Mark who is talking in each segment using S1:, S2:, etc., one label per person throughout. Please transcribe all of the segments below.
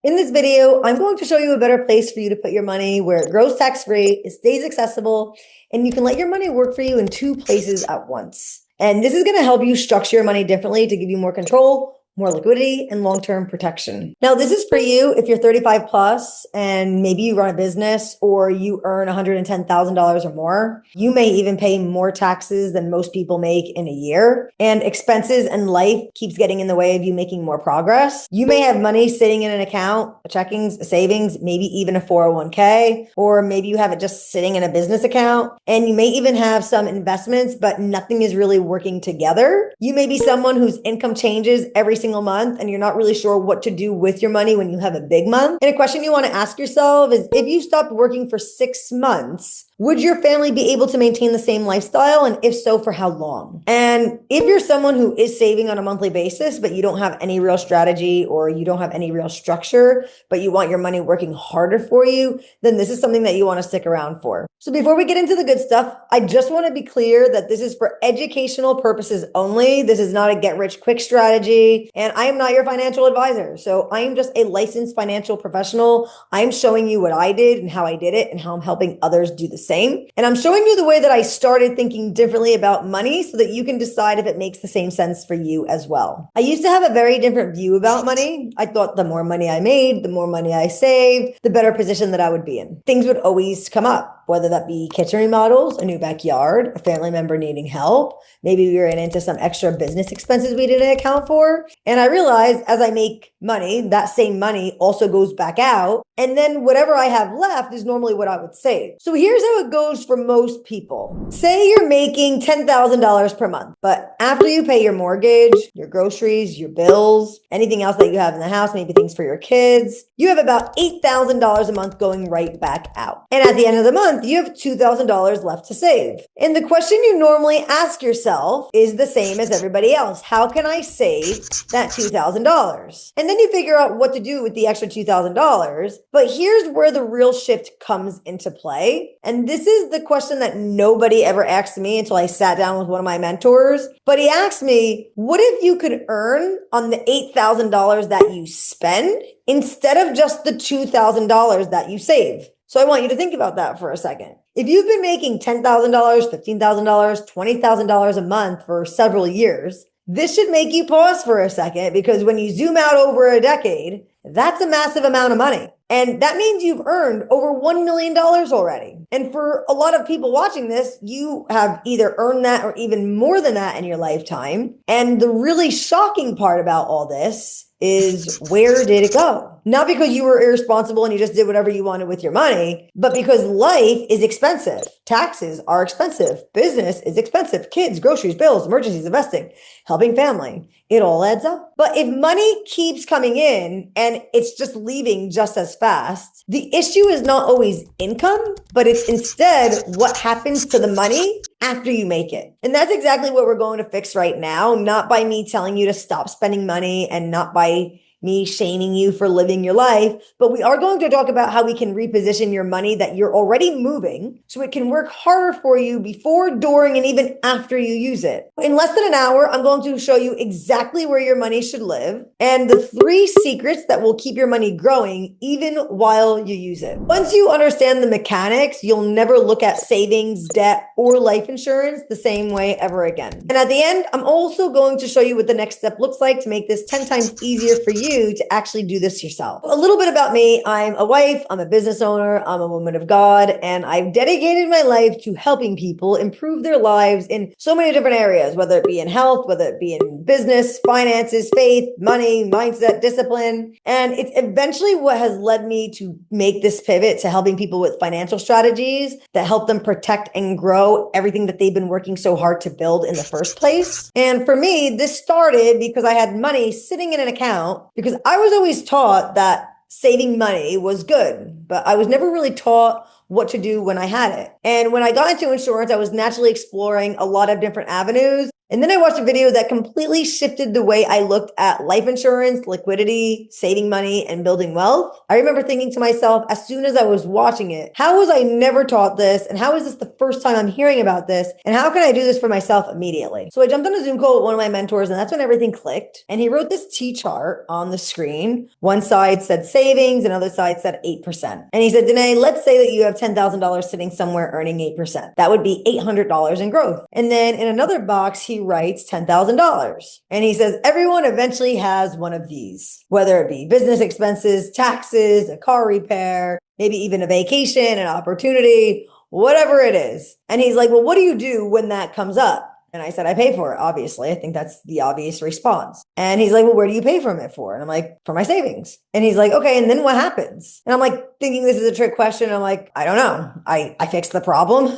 S1: In this video, I'm going to show you a better place for you to put your money where it grows tax-free, it stays accessible, and you can let your money work for you in two places at once. And this is going to help you structure your money differently to give you more control, more liquidity, and long-term protection. Now, this is for you if you're 35 plus and maybe you run a business or you earn $110,000 or more. You may even pay more taxes than most people make in a year. And expenses and life keeps getting in the way of you making more progress. You may have money sitting in an account, a checkings, a savings, maybe even a 401k, or maybe you have it just sitting in a business account. And you may even have some investments, but nothing is really working together. You may be someone whose income changes every single month and you're not really sure what to do with your money when you have a big month. And a question you want to ask yourself is, if you stopped working for 6 months, would your family be able to maintain the same lifestyle? And if so, for how long? And if you're someone who is saving on a monthly basis, but you don't have any real strategy or you don't have any real structure, but you want your money working harder for you, then this is something that you want to stick around for. So before we get into the good stuff, I just want to be clear that this is for educational purposes only. This is not a get rich quick strategy. And I am not your financial advisor. So I am just a licensed financial professional. I'm showing you what I did and how I did it and how I'm helping others do the same. And I'm showing you the way that I started thinking differently about money so that you can decide if it makes the same sense for you as well. I used to have a very different view about money. I thought the more money I made, the more money I saved, the better position that I would be in. Things would always come up, whether that be kitchen remodels, a new backyard, a family member needing help. Maybe we ran into some extra business expenses we didn't account for. And I realized as I make money, that same money also goes back out. And then whatever I have left is normally what I would save. So here's how it goes for most people. Say you're making $10,000 per month, but after you pay your mortgage, your groceries, your bills, anything else that you have in the house, maybe things for your kids, you have about $8,000 a month going right back out. And at the end of the month, you have $2,000 left to save. And the question you normally ask yourself is the same as everybody else. How can I save that $2,000? And then you figure out what to do with the extra $2,000. But here's where the real shift comes into play. And this is the question that nobody ever asked me until I sat down with one of my mentors. But he asked me, what if you could earn on the $8,000 that you spend instead of just the $2,000 that you save? So I want you to think about that for a second. If you've been making $10,000, $15,000, $20,000 a month for several years, this should make you pause for a second, because when you zoom out over a decade, that's a massive amount of money. And that means you've earned over $1 million already. And for a lot of people watching this, you have either earned that or even more than that in your lifetime. And the really shocking part about all this is, where did it go? Not because you were irresponsible and you just did whatever you wanted with your money, but because life is expensive. Taxes are expensive. Business is expensive. Kids, groceries, bills, emergencies, investing, helping family. It all adds up. But if money keeps coming in and it's just leaving just as fast, the issue is not always income, but it's instead what happens to the money after you make it. And that's exactly what we're going to fix right now, not by me telling you to stop spending money and not by me shaming you for living your life, but we are going to talk about how we can reposition your money that you're already moving so it can work harder for you before, during, and even after you use it. In less than an hour, I'm going to show you exactly where your money should live and the 3 secrets that will keep your money growing even while you use it. Once you understand the mechanics, you'll never look at savings, debt, or life insurance the same way ever again. And at the end, I'm also going to show you what the next step looks like to make this 10 times easier for you to actually do this yourself. A little bit about me. I'm a wife, I'm a business owner, I'm a woman of God, and I've dedicated my life to helping people improve their lives in so many different areas, whether it be in health, whether it be in business, finances, faith, money, mindset, discipline. And it's eventually what has led me to make this pivot to helping people with financial strategies that help them protect and grow everything that they've been working so hard to build in the first place. And for me, this started because I had money sitting in an account, because I was always taught that saving money was good, but I was never really taught what to do when I had it. And when I got into insurance, I was naturally exploring a lot of different avenues. And then I watched a video that completely shifted the way I looked at life insurance, liquidity, saving money, and building wealth. I remember thinking to myself, as soon as I was watching it, how was I never taught this? And how is this the first time I'm hearing about this? And how can I do this for myself immediately? So I jumped on a Zoom call with one of my mentors, and that's when everything clicked. And he wrote this T chart on the screen. One side said savings, another side said 8%. And he said, Danae, let's say that you have $10,000 sitting somewhere earning 8%. That would be $800 in growth. And then in another box, he writes $10,000. And he says, everyone eventually has one of these, whether it be business expenses, taxes, a car repair, maybe even a vacation, an opportunity, whatever it is. And he's like, well, what do you do when that comes up? And I said, I pay for it, obviously. I think that's the obvious response. And he's like, well, where do you pay from it for? And I'm like, for my savings. And he's like, okay, and then what happens? And I'm like, thinking this is a trick question. I'm like, I don't know. I fixed the problem.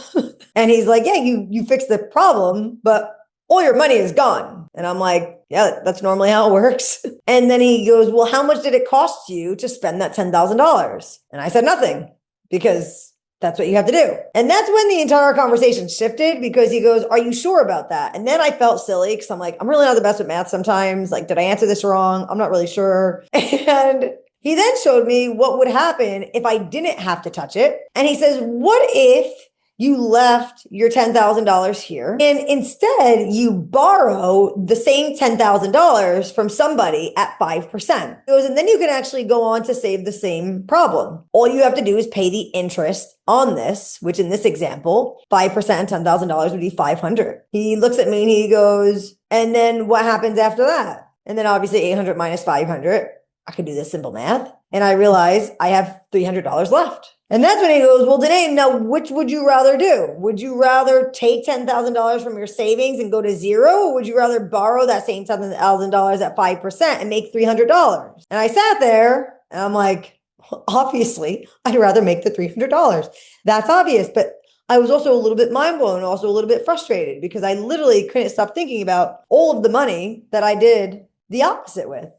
S1: And he's like, yeah, you fixed the problem, but all your money is gone. And I'm like, yeah, that's normally how it works. And then he goes, well, how much did it cost you to spend that $10,000? And I said, nothing, because that's what you have to do. And that's when the entire conversation shifted, because he goes, are you sure about that? And then I felt silly because I'm like, I'm really not the best at math sometimes. Like, did I answer this wrong? I'm not really sure. And he then showed me what would happen if I didn't have to touch it. And he says, what if you left your $10,000 here and instead you borrow the same $10,000 from somebody at 5%? He goes, and then you can actually go on to save the same problem. All you have to do is pay the interest on this, which in this example, 5% $10,000 would be 500. He looks at me and he goes, and then what happens after that? And then obviously 800 minus 500. I could do this simple math. And I realize I have $300 left. And that's when he goes, well, Danae, now which would you rather do? Would you rather take $10,000 from your savings and go to zero? Or would you rather borrow that same $10,000 at 5% and make $300? And I sat there and I'm like, obviously, I'd rather make the $300. That's obvious. But I was also a little bit mind blown, also a little bit frustrated, because I literally couldn't stop thinking about all of the money that I did the opposite with.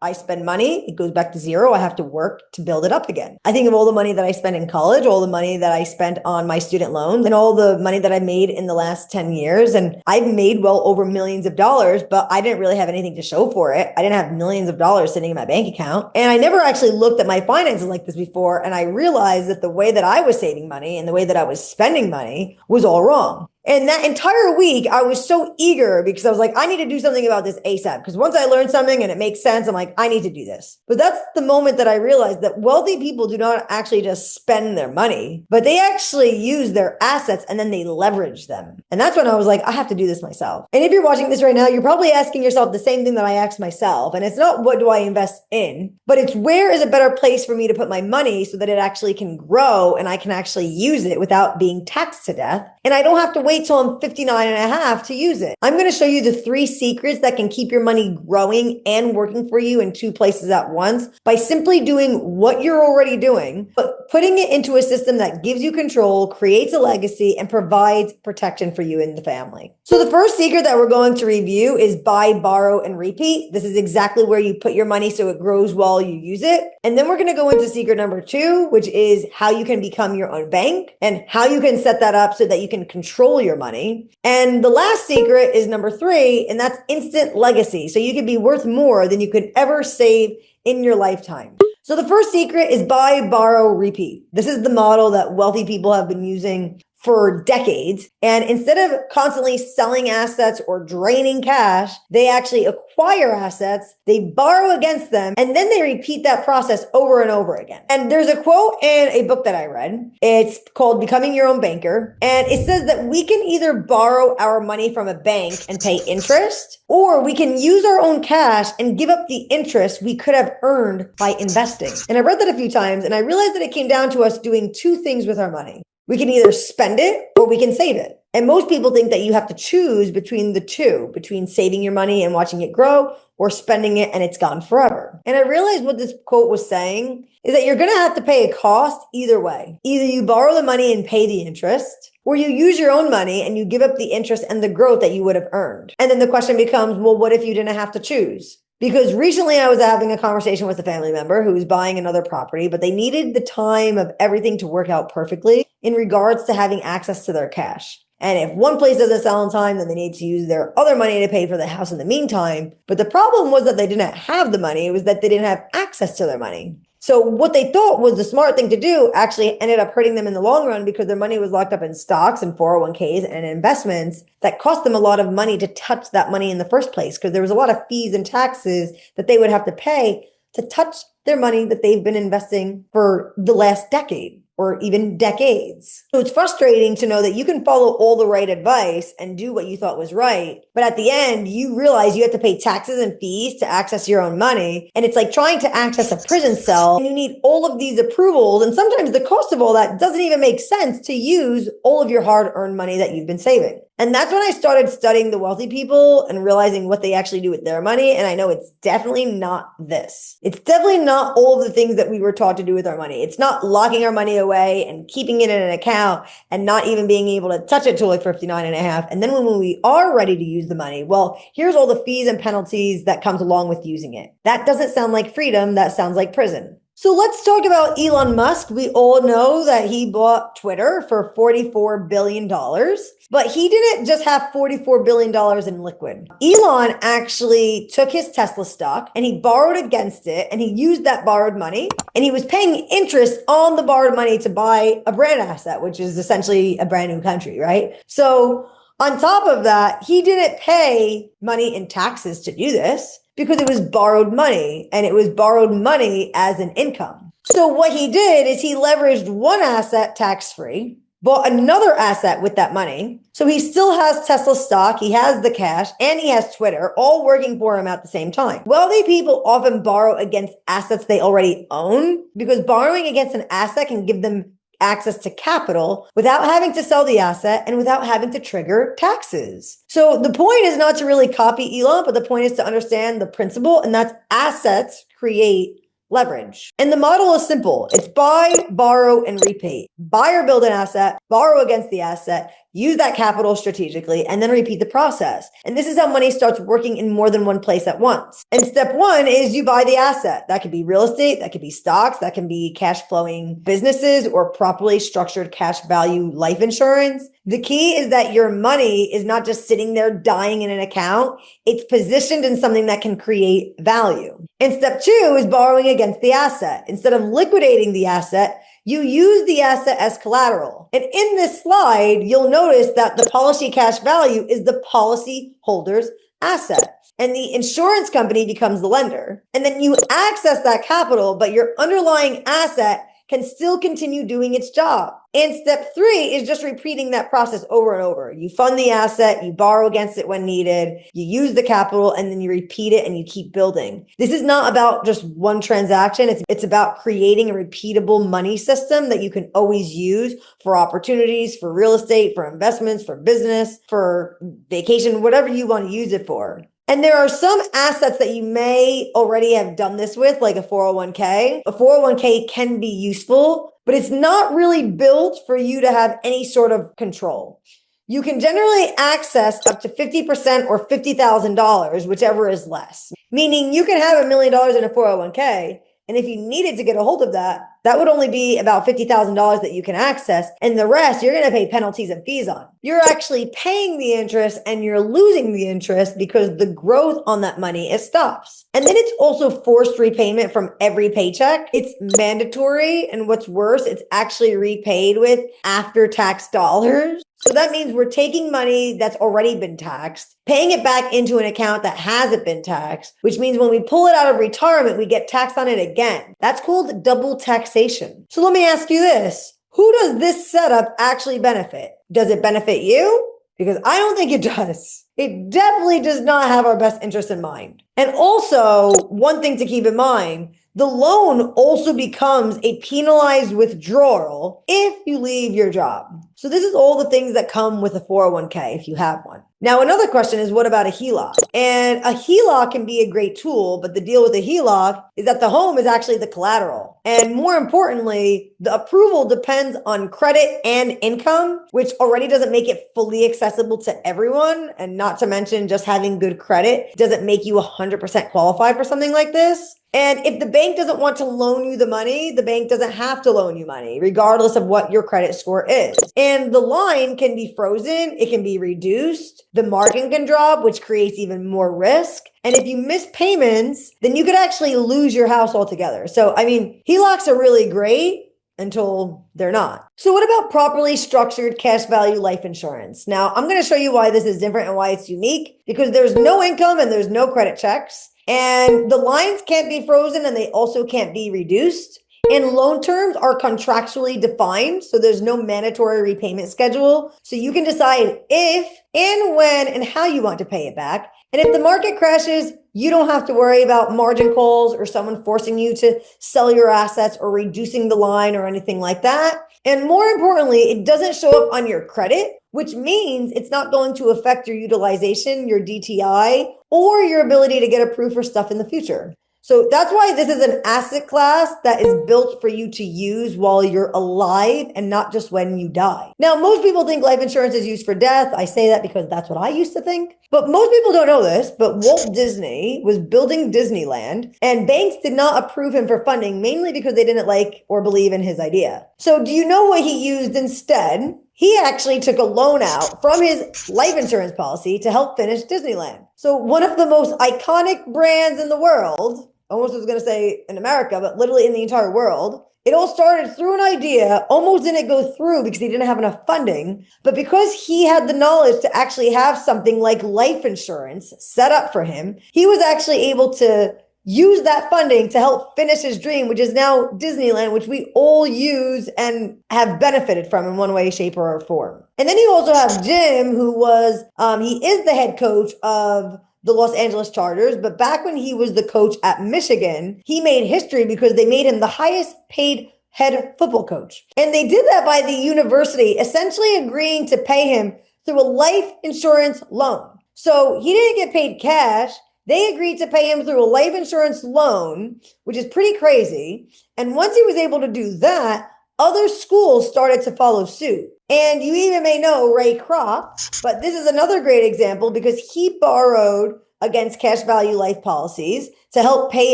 S1: I spend money, it goes back to zero. I have to work to build it up again. I think of all the money that I spent in college, all the money that I spent on my student loans, and all the money that I made in the last 10 years. And I've made well over millions of dollars, but I didn't really have anything to show for it. I didn't have millions of dollars sitting in my bank account. And I never actually looked at my finances like this before. And I realized that the way that I was saving money and the way that I was spending money was all wrong. And that entire week, I was so eager because I was like, I need to do something about this ASAP. Because once I learn something and it makes sense, I'm like, I need to do this. But that's the moment that I realized that wealthy people do not actually just spend their money, but they actually use their assets and then they leverage them. And that's when I was like, I have to do this myself. And if you're watching this right now, you're probably asking yourself the same thing that I asked myself. And it's not what do I invest in, but it's where is a better place for me to put my money so that it actually can grow and I can actually use it without being taxed to death. And I don't have to wait till I'm 59 and a half to use it. I'm going to show you the 3 secrets that can keep your money growing and working for you in 2 places at once by simply doing what you're already doing, but putting it into a system that gives you control, creates a legacy, and provides protection for you and the family. So the first secret that we're going to review is buy, borrow, and repeat. This is exactly where you put your money so it grows while you use it. And then we're going to go into secret number 2, which is how you can become your own bank and how you can set that up so that you can control your money. And the last secret is number 3, and that's instant legacy. So you can be worth more than you could ever save in your lifetime. So the first secret is buy, borrow, repeat. This is the model that wealthy people have been using for decades. And instead of constantly selling assets or draining cash, they actually acquire assets, they borrow against them, and then they repeat that process over and over again. And there's a quote in a book that I read. It's called Becoming Your Own Banker. And it says that we can either borrow our money from a bank and pay interest, or we can use our own cash and give up the interest we could have earned by investing. And I read that a few times, and I realized that it came down to us doing 2 things with our money. We can either spend it or we can save it. And most people think that you have to choose between the 2, between saving your money and watching it grow or spending it and it's gone forever. And I realized what this quote was saying is that you're going to have to pay a cost either way. Either you borrow the money and pay the interest, or you use your own money and you give up the interest and the growth that you would have earned. And then the question becomes, well, what if you didn't have to choose? Because recently I was having a conversation with a family member who was buying another property, but they needed the time of everything to work out perfectly in regards to having access to their cash. And if one place doesn't sell in time, then they need to use their other money to pay for the house in the meantime. But the problem was that they didn't have the money. It was that they didn't have access to their money. So what they thought was the smart thing to do actually ended up hurting them in the long run because their money was locked up in stocks and 401ks and investments that cost them a lot of money to touch that money in the first place, because there was a lot of fees and taxes that they would have to pay to touch their money that they've been investing for the last decade or even decades. So it's frustrating to know that you can follow all the right advice and do what you thought was right, but at the end, you realize you have to pay taxes and fees to access your own money. And it's like trying to access a prison cell, and you need all of these approvals. And sometimes the cost of all that doesn't even make sense to use all of your hard-earned money that you've been saving. And that's when I started studying the wealthy people and realizing what they actually do with their money. And I know it's definitely not this. It's definitely not all of the things that we were taught to do with our money. It's not locking our money away and keeping it in an account and not even being able to touch it till like 59 and a half. And then when we are ready to use the money, well, here's all the fees and penalties that comes along with using it. That doesn't sound like freedom. That sounds like prison. So let's talk about Elon Musk. We all know that he bought Twitter for $44 billion, but he didn't just have $44 billion in liquid. Elon actually took his Tesla stock and he borrowed against it, and he used that borrowed money, and he was paying interest on the borrowed money to buy a brand asset, which is essentially a brand new country, right? So on top of that, he didn't pay money in taxes to do this, because it was borrowed money, and it was borrowed money as an income. So what he did is he leveraged one asset tax-free, bought another asset with that money. So he still has Tesla stock, he has the cash, and he has Twitter, all working for him at the same time. Wealthy people often borrow against assets they already own, because borrowing against an asset can give them access to capital without having to sell the asset and without having to trigger taxes. So the point is not to really copy Elon, but the point is to understand the principle, and that's assets create leverage. And the model is simple. It's buy, borrow, and repay. Buy or build an asset, borrow against the asset, use that capital strategically, and then repeat the process. And this is how money starts working in more than one place at once. And step one is you buy the asset. That could be real estate, that could be stocks, that can be cash flowing businesses or properly structured cash value life insurance. The key is that your money is not just sitting there dying in an account. It's positioned in something that can create value. And step two is borrowing against the asset. Instead of liquidating the asset, you use the asset as collateral. And in this slide, you'll notice that the policy cash value is the policy holder's asset, and the insurance company becomes the lender. And then you access that capital, but your underlying asset can still continue doing its job. And step three is just repeating that process over and over. You fund the asset, you borrow against it when needed, you use the capital, and then you repeat it and you keep building. This is not about just one transaction. It's about creating a repeatable money system that you can always use for opportunities, for real estate, for investments, for business, for vacation, whatever you want to use it for. And there are some assets that you may already have done this with, like a 401k. A 401k can be useful, but it's not really built for you to have any sort of control. You can generally access up to 50% or $50,000, whichever is less. Meaning you can have $1 million in a 401k, and if you needed to get a hold of that, that would only be about $50,000 that you can access. And the rest, you're going to pay penalties and fees on. You're actually paying the interest and you're losing the interest because the growth on that money, it stops. And then it's also forced repayment from every paycheck. It's mandatory. And what's worse, it's actually repaid with after-tax dollars. So that means we're taking money that's already been taxed, paying it back into an account that hasn't been taxed, which means when we pull it out of retirement, we get taxed on it again. That's called double taxation. So let me ask you this. Who does this setup actually benefit? Does it benefit you? Because I don't think it does. It definitely does not have our best interest in mind. And also, one thing to keep in mind, the loan also becomes a penalized withdrawal if you leave your job. So this is all the things that come with a 401k if you have one. Now, another question is, what about a HELOC? And a HELOC can be a great tool, but the deal with a HELOC is that the home is actually the collateral. And more importantly, the approval depends on credit and income, which already doesn't make it fully accessible to everyone. And not to mention just having good credit doesn't make you 100% qualified for something like this. And if the bank doesn't want to loan you the money, the bank doesn't have to loan you money, regardless of what your credit score is. And the line can be frozen, it can be reduced, the margin can drop, which creates even more risk. And if you miss payments, then you could actually lose your house altogether. So, I mean, HELOCs are really great until they're not. So what about properly structured cash value life insurance? Now, I'm going to show you why this is different and why it's unique, because there's no income and there's no credit checks. And the lines can't be frozen and they also can't be reduced. And loan terms are contractually defined, so there's no mandatory repayment schedule. So you can decide if and when and how you want to pay it back. And if the market crashes, you don't have to worry about margin calls or someone forcing you to sell your assets or reducing the line or anything like that. And more importantly, it doesn't show up on your credit, which means it's not going to affect your utilization, your DTI, or your ability to get approved for stuff in the future. So that's why this is an asset class that is built for you to use while you're alive and not just when you die. Now, most people think life insurance is used for death. I say that because that's what I used to think. But most people don't know this, but Walt Disney was building Disneyland and banks did not approve him for funding, mainly because they didn't like or believe in his idea. So do you know what he used instead? He actually took a loan out from his life insurance policy to help finish Disneyland. So one of the most iconic brands in the world, almost was going to say in America, but literally in the entire world, it all started through an idea, almost didn't go through because he didn't have enough funding. But because he had the knowledge to actually have something like life insurance set up for him, he was actually able to use that funding to help finish his dream, which is now Disneyland, which we all use and have benefited from in one way, shape, or form. And then you also have Jim, who was, he is the head coach of the Los Angeles Chargers, but back when he was the coach at Michigan, he made history because they made him the highest paid head football coach. And they did that by the university essentially agreeing to pay him through a life insurance loan. So he didn't get paid cash. They agreed to pay him through a life insurance loan, which is pretty crazy. And once he was able to do that, other schools started to follow suit. And you even may know Ray Kroc, but this is another great example because he borrowed against cash value life policies to help pay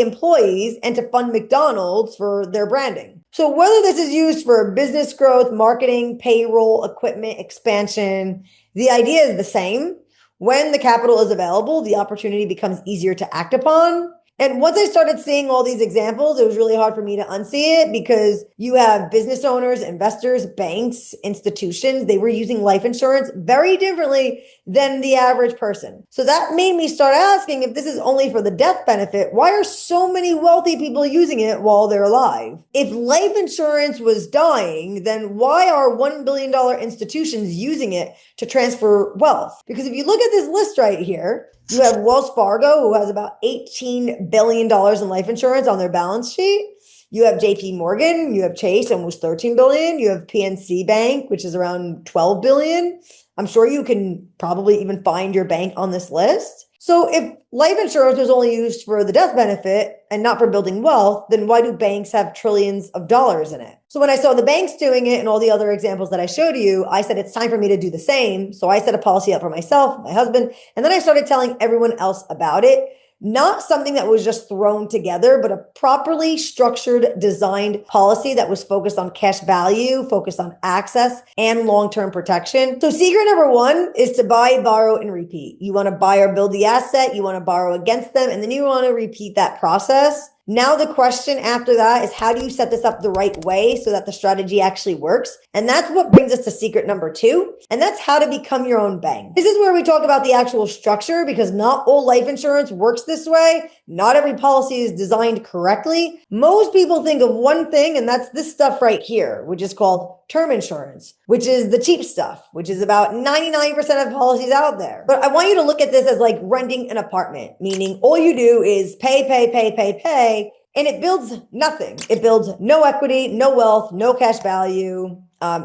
S1: employees and to fund McDonald's for their branding. So whether this is used for business growth, marketing, payroll, equipment, expansion, the idea is the same. When the capital is available, the opportunity becomes easier to act upon. And once I started seeing all these examples, it was really hard for me to unsee it because you have business owners, investors, banks, institutions. They were using life insurance very differently than the average person. So that made me start asking, if this is only for the death benefit, why are so many wealthy people using it while they're alive? If life insurance was dying, then why are $1 billion institutions using it to transfer wealth? Because if you look at this list right here, you have Wells Fargo, who has about $18 billion in life insurance on their balance sheet. You have JP Morgan, you have Chase, almost $13 billion. You have PNC Bank, which is around $12 billion. I'm sure you can probably even find your bank on this list. So if life insurance was only used for the death benefit and not for building wealth, then why do banks have trillions of dollars in it? So when I saw the banks doing it and all the other examples that I showed you, I said, it's time for me to do the same. So I set a policy up for myself, my husband, and then I started telling everyone else about it. Not something that was just thrown together, but a properly structured, designed policy that was focused on cash value, focused on access and long-term protection. So secret number one is to buy, borrow, and repeat. You want to buy or build the asset, you want to borrow against them, and then you want to repeat that process. Now the question after that is, how do you set this up the right way so that the strategy actually works? And that's what brings us to secret number two, and that's how to become your own bank. This is where we talk about the actual structure because not all life insurance works this way. Not every policy is designed correctly. Most people think of one thing, and that's this stuff right here, which is called term insurance, which is the cheap stuff, which is about 99% of policies out there. But I want you to look at this as like renting an apartment, meaning all you do is pay, and it builds nothing. It builds no equity, no wealth, no cash value.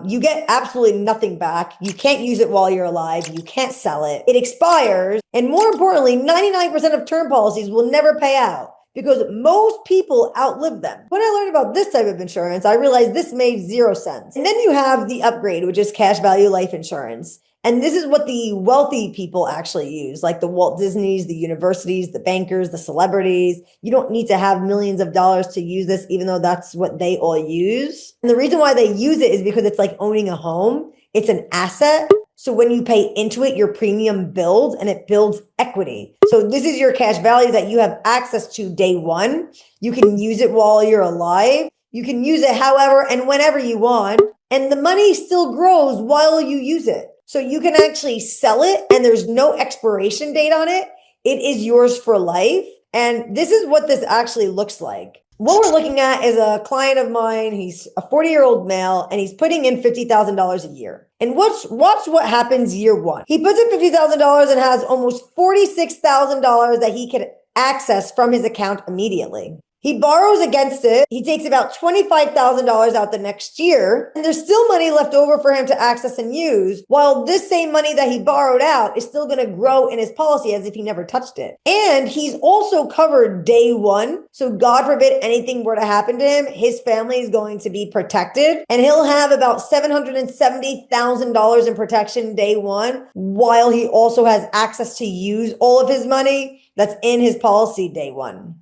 S1: You get absolutely nothing back. You can't use it while you're alive. You can't sell it. It expires. And more importantly, 99% of term policies will never pay out. because most people outlive them. When I learned about this type of insurance, I realized this made zero sense. And then you have the upgrade, which is cash value life insurance. And this is what the wealthy people actually use, like the Walt Disneys, the universities, the bankers, the celebrities. You don't need to have millions of dollars to use this, even though that's what they all use. And the reason why they use it is because it's like owning a home. It's an asset. So when you pay into it, your premium builds and it builds equity. So this is your cash value that you have access to day one. You can use it while you're alive. You can use it however and whenever you want. And the money still grows while you use it. So you can actually sell it and there's no expiration date on it. It is yours for life. And this is what this actually looks like. What we're looking at is a client of mine. He's a 40-year-old male and he's putting in $50,000 a year. And watch what happens year one. He puts in $50,000 and has almost $46,000 that he can access from his account immediately. He borrows against it. He takes about $25,000 out the next year, and there's still money left over for him to access and use, while this same money that he borrowed out is still going to grow in his policy as if he never touched it. And he's also covered day one. So God forbid anything were to happen to him, his family is going to be protected, and he'll have about $770,000 in protection day one, while he also has access to use all of his money that's in his policy day one.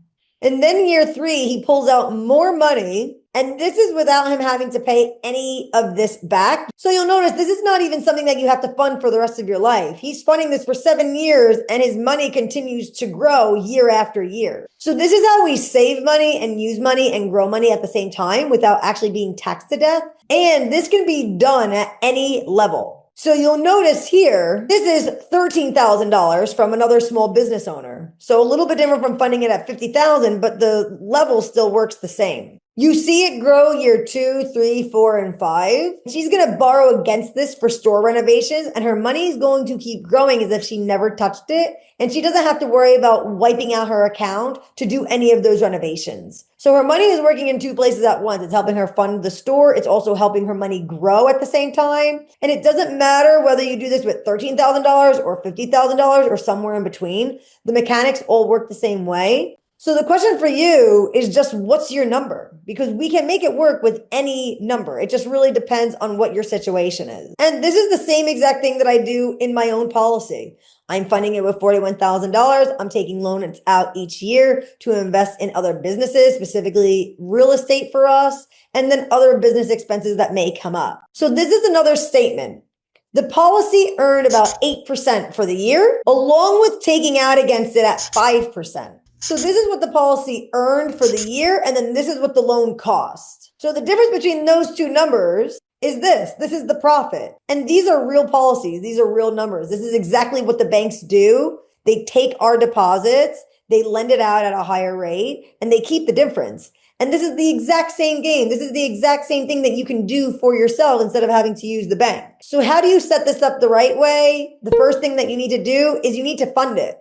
S1: And then year three, he pulls out more money. And this is without him having to pay any of this back. So you'll notice this is not even something that you have to fund for the rest of your life. He's funding this for 7 years and his money continues to grow year after year. So this is how we save money and use money and grow money at the same time without actually being taxed to death. And this can be done at any level. So you'll notice here, this is $13,000 from another small business owner. So a little bit different from funding it at $50,000, but the level still works the same. You see it grow year 2, 3, 4, and 5. She's going to borrow against this for store renovations, and her money is going to keep growing as if she never touched it. And she doesn't have to worry about wiping out her account to do any of those renovations. So her money is working in two places at once. It's helping her fund the store. It's also helping her money grow at the same time. And it doesn't matter whether you do this with $13,000 or $50,000 or somewhere in between. The mechanics all work the same way. So the question for you is just, what's your number? Because we can make it work with any number. It just really depends on what your situation is. And this is the same exact thing that I do in my own policy. I'm funding it with $41,000. I'm taking loans out each year to invest in other businesses, specifically real estate for us, and then other business expenses that may come up. So this is another statement. The policy earned about 8% for the year, along with taking out against it at 5%. So this is what the policy earned for the year, and then this is what the loan cost. So the difference between those two numbers is this. This is the profit. And these are real policies. These are real numbers. This is exactly what the banks do. They take our deposits, they lend it out at a higher rate, and they keep the difference. And this is the exact same game. This is the exact same thing that you can do for yourself instead of having to use the bank. So how do you set this up the right way? The first thing that you need to do is you need to fund it.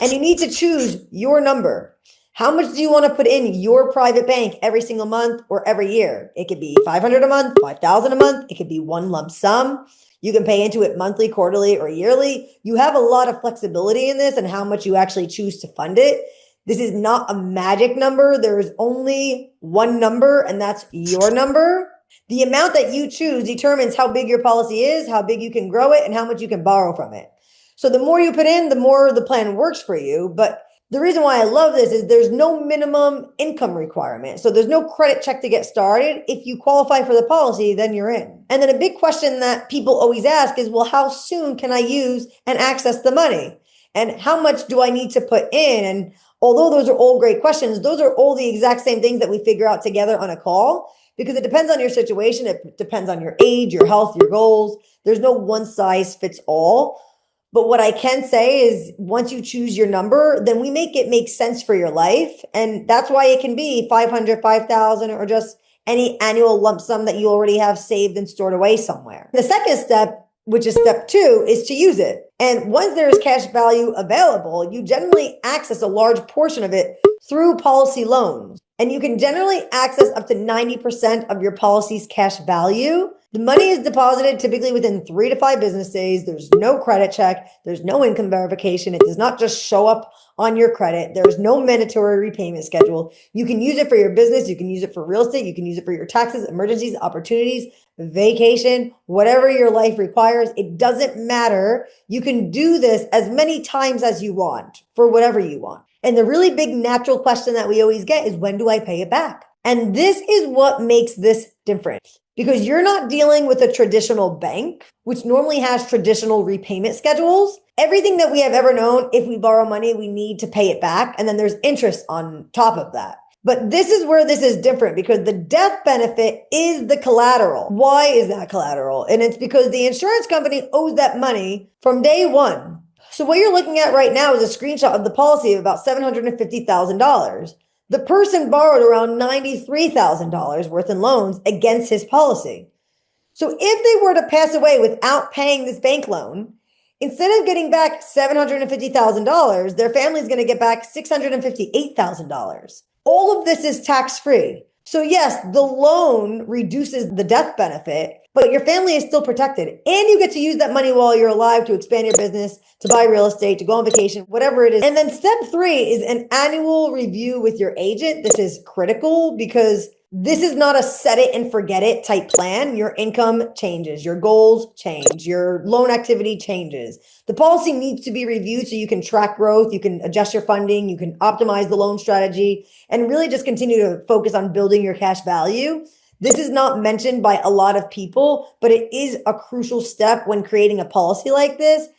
S1: And you need to choose your number. How much do you want to put in your private bank every single month or every year? It could be $500 a month, $5,000 a month. It could be one lump sum. You can pay into it monthly, quarterly, or yearly. You have a lot of flexibility in this and how much you actually choose to fund it. This is not a magic number. There is only one number, and that's your number. The amount that you choose determines how big your policy is, how big you can grow it, and how much you can borrow from it. So the more you put in, the more the plan works for you. But the reason why I love this is there's no minimum income requirement. So there's no credit check to get started. If you qualify for the policy, then you're in. And then a big question that people always ask is, well, how soon can I use and access the money? And how much do I need to put in? And although those are all great questions, those are all the exact same things that we figure out together on a call, because it depends on your situation. It depends on your age, your health, your goals. There's no one size fits all. But what I can say is once you choose your number, then we make it make sense for your life. And that's why it can be 500, 5,000, or just any annual lump sum that you already have saved and stored away somewhere. The second step, which is step 2, is to use it. And once there is cash value available, you generally access a large portion of it through policy loans. And you can generally access up to 90% of your policy's cash value. The money is deposited typically within 3 to 5 business days. There's no credit check. There's no income verification. It does not just show up on your credit. There's no mandatory repayment schedule. You can use it for your business. You can use it for real estate. You can use it for your taxes, emergencies, opportunities, vacation, whatever your life requires. It doesn't matter. You can do this as many times as you want for whatever you want. And the really big natural question that we always get is, when do I pay it back? And this is what makes this different. Because you're not dealing with a traditional bank, which normally has traditional repayment schedules. Everything that we have ever known, if we borrow money, we need to pay it back. And then there's interest on top of that. But this is where this is different, because the death benefit is the collateral. Why is that collateral? And it's because the insurance company owes that money from day one. So what you're looking at right now is a screenshot of the policy of about $750,000. The person borrowed around $93,000 worth in loans against his policy. So if they were to pass away without paying this bank loan, instead of getting back $750,000, their family is going to get back $658,000. All of this is tax-free. So yes, the loan reduces the death benefit, but your family is still protected. And you get to use that money while you're alive to expand your business, to buy real estate, to go on vacation, whatever it is. And then step 3 is an annual review with your agent. This is critical because this is not a set it and forget it type plan. Your income changes, your goals change, your loan activity changes. The policy needs to be reviewed so you can track growth, you can adjust your funding, you can optimize the loan strategy, and really just continue to focus on building your cash value. This is not mentioned by a lot of people, but it is a crucial step when creating a policy like this,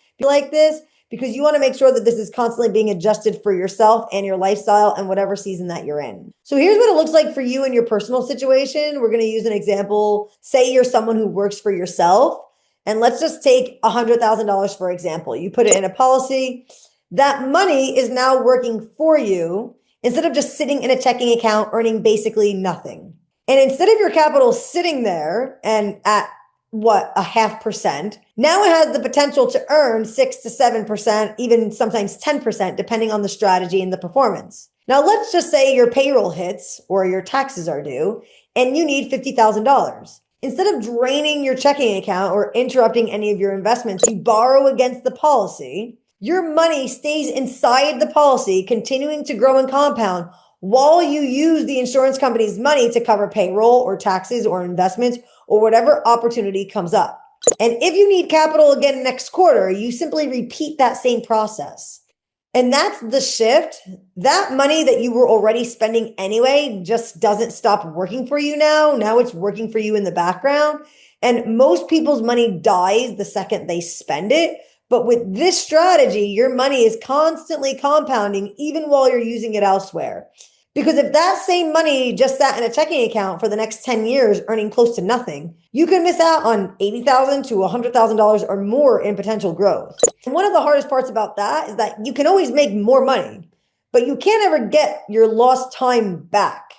S1: because you want to make sure that this is constantly being adjusted for yourself and your lifestyle and whatever season that you're in. So here's what it looks like for you in your personal situation. We're going to use an example. Say you're someone who works for yourself, and let's just take $100,000 for example. You put it in a policy. That money is now working for you instead of just sitting in a checking account earning basically nothing. And instead of your capital sitting there and at a 0.5%, now it has the potential to earn 6 to 7%, even sometimes 10%, depending on the strategy and the performance. Now, let's just say your payroll hits or your taxes are due and you need $50,000. Instead of draining your checking account or interrupting any of your investments, you borrow against the policy. Your money stays inside the policy, continuing to grow and compound while you use the insurance company's money to cover payroll or taxes or investments or whatever opportunity comes up. And if you need capital again next quarter, you simply repeat that same process. And that's the shift. That money that you were already spending anyway just doesn't stop working for you now. Now it's working for you in the background. And most people's money dies the second they spend it. But with this strategy, your money is constantly compounding even while you're using it elsewhere. Because if that same money just sat in a checking account for the next 10 years, earning close to nothing, you could miss out on $80,000 to $100,000 or more in potential growth. And one of the hardest parts about that is that you can always make more money, but you can't ever get your lost time back.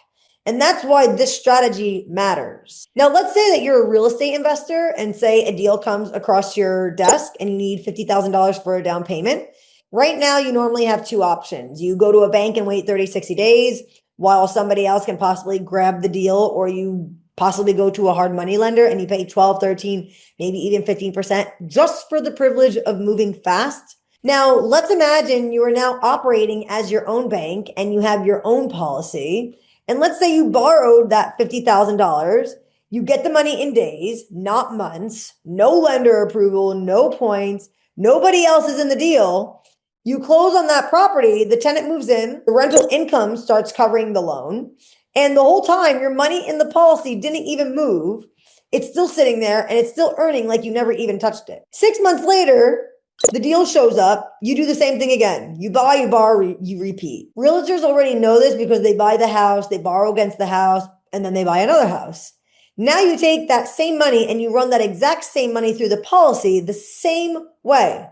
S1: And that's why this strategy matters. Now, let's say that you're a real estate investor and say a deal comes across your desk and you need $50,000 for a down payment. Right now, you normally have 2 options. You go to a bank and wait 30, 60 days while somebody else can possibly grab the deal, or you possibly go to a hard money lender and you pay 12, 13, maybe even 15% just for the privilege of moving fast. Now, let's imagine you are now operating as your own bank and you have your own policy. And let's say you borrowed that $50,000. You get the money in days, not months, no lender approval, no points, nobody else is in the deal. You close on that property, the tenant moves in, the rental income starts covering the loan, and the whole time your money in the policy didn't even move. It's still sitting there and it's still earning like you never even touched it. 6 months later, the deal shows up, you do the same thing again. You buy, you borrow, you repeat. Realtors already know this because they buy the house, they borrow against the house, and then they buy another house. Now you take that same money and you run that exact same money through the policy the same way.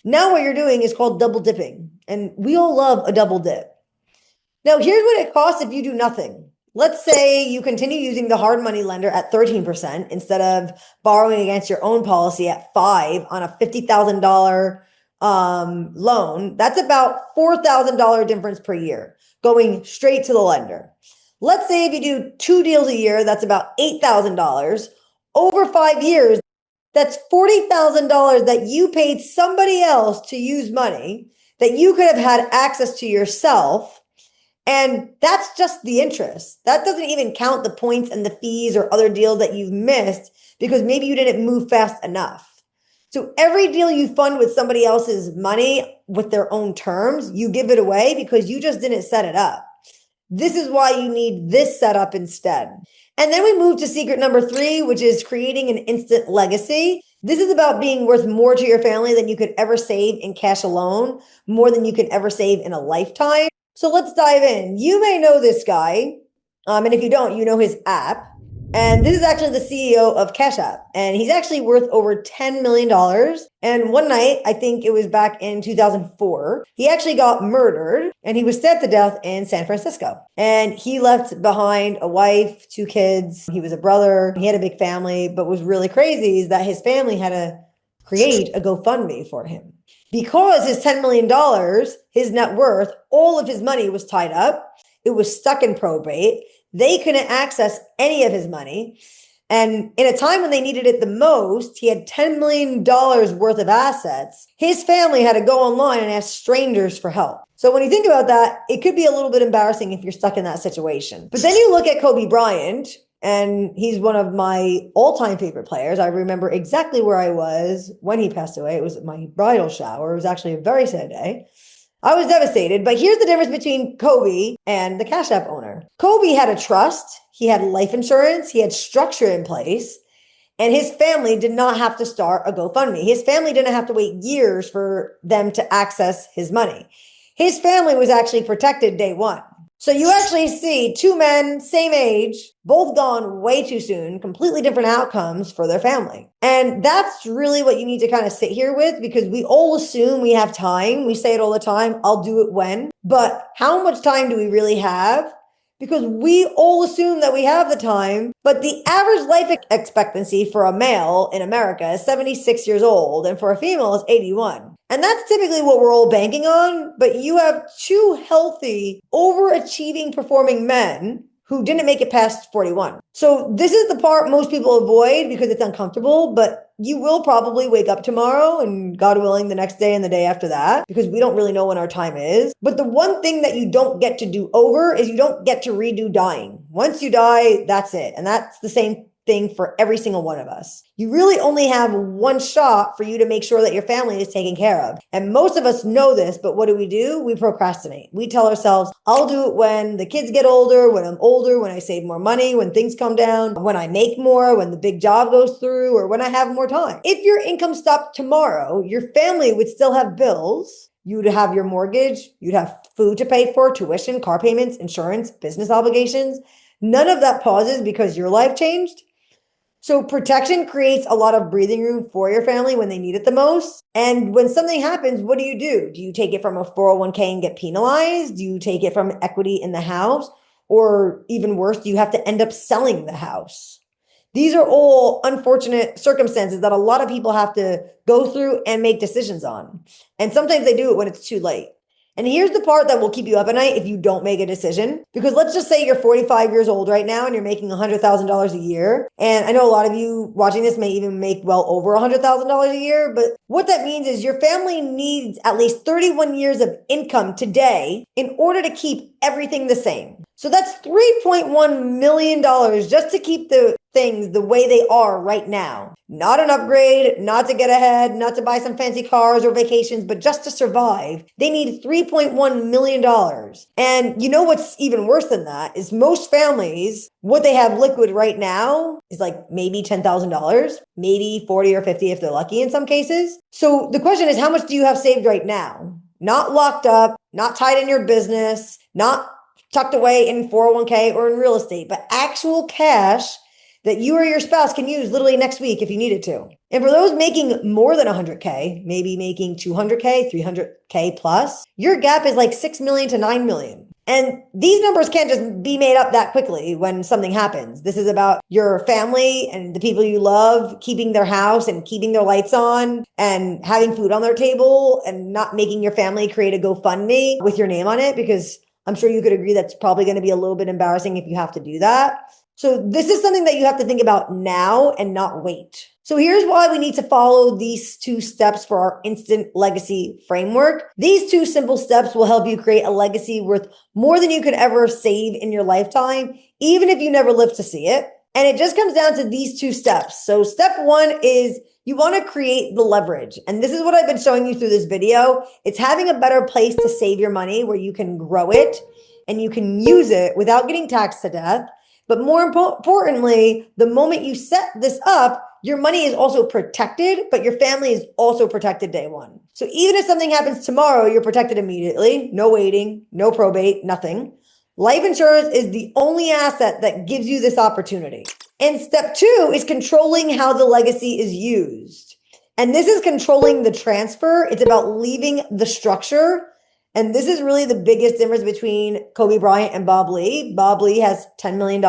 S1: Now what you're doing is called double dipping, and we all love a double dip. Now here's what it costs if you do nothing. Let's say you continue using the hard money lender at 13% instead of borrowing against your own policy at 5% on a $50,000 loan. That's about $4,000 difference per year going straight to the lender. Let's say if you do 2 deals a year, that's about $8,000. over 5 years, that's $40,000 that you paid somebody else to use money that you could have had access to yourself. And that's just the interest. That doesn't even count the points and the fees or other deals that you've missed because maybe you didn't move fast enough. So every deal you fund with somebody else's money with their own terms, you give it away because you just didn't set it up. This is why you need this setup instead. And then we move to secret number 3, which is creating an instant legacy. This is about being worth more to your family than you could ever save in cash alone, more than you could ever save in a lifetime. So let's dive in. You may know this guy. And if you don't, you know his app. And this is actually the CEO of Cash App. And he's actually worth over $10 million. And one night, I think it was back in 2004, he actually got murdered and he was stabbed to death in San Francisco. And he left behind a wife, 2 kids. He was a brother. He had a big family. But what's really crazy is that his family had to create a GoFundMe for him. Because his $10 million, his net worth, all of his money was tied up. It was stuck in probate. They couldn't access any of his money. And in a time when they needed it the most, he had $10 million worth of assets. His family had to go online and ask strangers for help. So when you think about that, it could be a little bit embarrassing if you're stuck in that situation. But then you look at Kobe Bryant, and he's one of my all-time favorite players. I remember exactly where I was when he passed away. It was at my bridal shower. It was actually a very sad day. I was devastated, but here's the difference between Kobe and the Cash App owner. Kobe had a trust, he had life insurance, he had structure in place, and his family did not have to start a GoFundMe. His family didn't have to wait years for them to access his money. His family was actually protected day one. So you actually see 2 men, same age, both gone way too soon, completely different outcomes for their family. And that's really what you need to kind of sit here with, because we all assume we have time. We say it all the time, I'll do it when. But how much time do we really have? Because we all assume that we have the time, but the average life expectancy for a male in America is 76 years old, and for a female is 81. And that's typically what we're all banking on, but you have 2 healthy, overachieving, performing men who didn't make it past 41. So this is the part most people avoid because it's uncomfortable, but you will probably wake up tomorrow and, God willing, the next day and the day after that, because we don't really know when our time is. But the one thing that you don't get to do over is you don't get to redo dying. Once you die, that's it. And that's the same thing for every single one of us. You really only have one shot for you to make sure that your family is taken care of. And most of us know this, but what do? We procrastinate. We tell ourselves, I'll do it when the kids get older, when I'm older, when I save more money, when things come down, when I make more, when the big job goes through, or when I have more time. If your income stopped tomorrow, your family would still have bills. You'd have your mortgage, you'd have food to pay for, tuition, car payments, insurance, business obligations. None of that pauses because your life changed. So protection creates a lot of breathing room for your family when they need it the most. And when something happens, what do? Do you take it from a 401k and get penalized? Do you take it from equity in the house? Or even worse, do you have to end up selling the house? These are all unfortunate circumstances that a lot of people have to go through and make decisions on. And sometimes they do it when it's too late. And here's the part that will keep you up at night if you don't make a decision. Because let's just say you're 45 years old right now and you're making $100,000 a year. And I know a lot of you watching this may even make well over $100,000 a year. But what that means is your family needs at least 31 years of income today in order to keep everything the same. So that's $3.1 million just to keep the things the way they are right now. Not an upgrade, not to get ahead, not to buy some fancy cars or vacations, but just to survive. They need $3.1 million. And you know what's even worse than that is most families, what they have liquid right now is like maybe $10,000, maybe 40 or 50 if they're lucky in some cases. So the question is, how much do you have saved right now? Not locked up, not tied in your business, not tucked away in 401k or in real estate, but actual cash that you or your spouse can use literally next week if you needed to. And for those making more than 100K, maybe making 200K, 300K plus, your gap is like 6 million to 9 million. And these numbers can't just be made up that quickly when something happens. This is about your family and the people you love, keeping their house and keeping their lights on and having food on their table and not making your family create a GoFundMe with your name on it, because I'm sure you could agree that's probably going to be a little bit embarrassing if you have to do that. So this is something that you have to think about now and not wait. So here's why we need to follow these 2 steps for our instant legacy framework. These 2 simple steps will help you create a legacy worth more than you could ever save in your lifetime, even if you never live to see it. And it just comes down to these 2 steps. So step 1 is you want to create the leverage. And this is what I've been showing you through this video. It's having a better place to save your money where you can grow it and you can use it without getting taxed to death. But more importantly, the moment you set this up, your money is also protected, but your family is also protected day one. So even if something happens tomorrow, you're protected immediately. No waiting, no probate, nothing. Life insurance is the only asset that gives you this opportunity. And step 2 is controlling how the legacy is used. And this is controlling the transfer. It's about leaving the structure. And this is really the biggest difference between Kobe Bryant and Bob Lee. Bob Lee has $10 million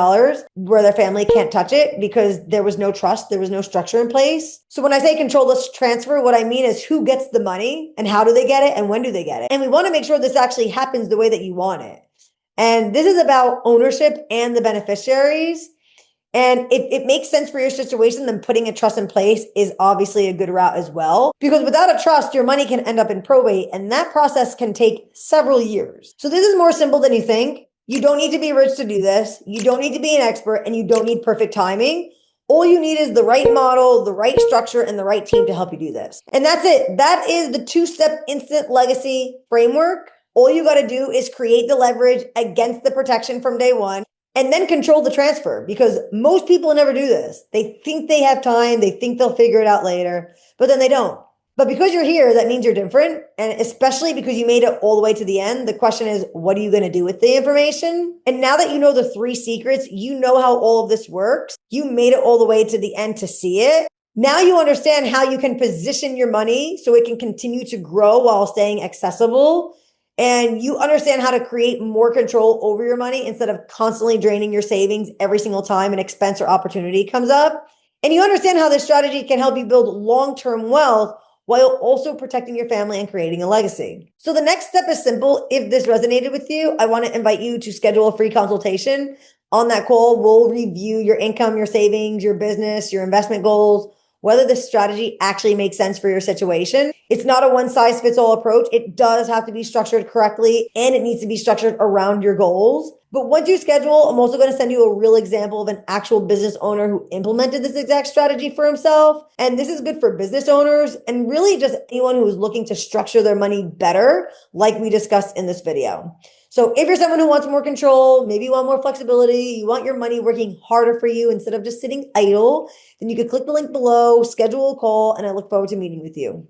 S1: where their family can't touch it because there was no trust, there was no structure in place. So when I say control the transfer, what I mean is who gets the money and how do they get it and when do they get it? And we want to make sure this actually happens the way that you want it. And this is about ownership and the beneficiaries. And if it makes sense for your situation, then putting a trust in place is obviously a good route as well. Because without a trust, your money can end up in probate, and that process can take several years. So this is more simple than you think. You don't need to be rich to do this. You don't need to be an expert, and you don't need perfect timing. All you need is the right model, the right structure, and the right team to help you do this. And that's it. That is the 2-step instant legacy framework. All you got to do is create the leverage against the protection from day one. And then control the transfer, because most people never do this. They think they have time. They think they'll figure it out later, but then they don't. But because you're here, that means you're different. And especially because you made it all the way to the end, the question is, what are you going to do with the information? And now that you know the 3 secrets, you know how all of this works. You made it all the way to the end to see it. Now you understand how you can position your money so it can continue to grow while staying accessible. And you understand how to create more control over your money instead of constantly draining your savings every single time an expense or opportunity comes up. And you understand how this strategy can help you build long-term wealth while also protecting your family and creating a legacy. So the next step is simple. If this resonated with you, I want to invite you to schedule a free consultation. On that call, we'll review your income, your savings, your business, your investment goals, whether this strategy actually makes sense for your situation. It's not a one-size-fits-all approach. It does have to be structured correctly, and it needs to be structured around your goals. But once you schedule, I'm also going to send you a real example of an actual business owner who implemented this exact strategy for himself. And this is good for business owners and really just anyone who is looking to structure their money better, like we discussed in this video. So if you're someone who wants more control, maybe you want more flexibility, you want your money working harder for you instead of just sitting idle, then you can click the link below, schedule a call, and I look forward to meeting with you.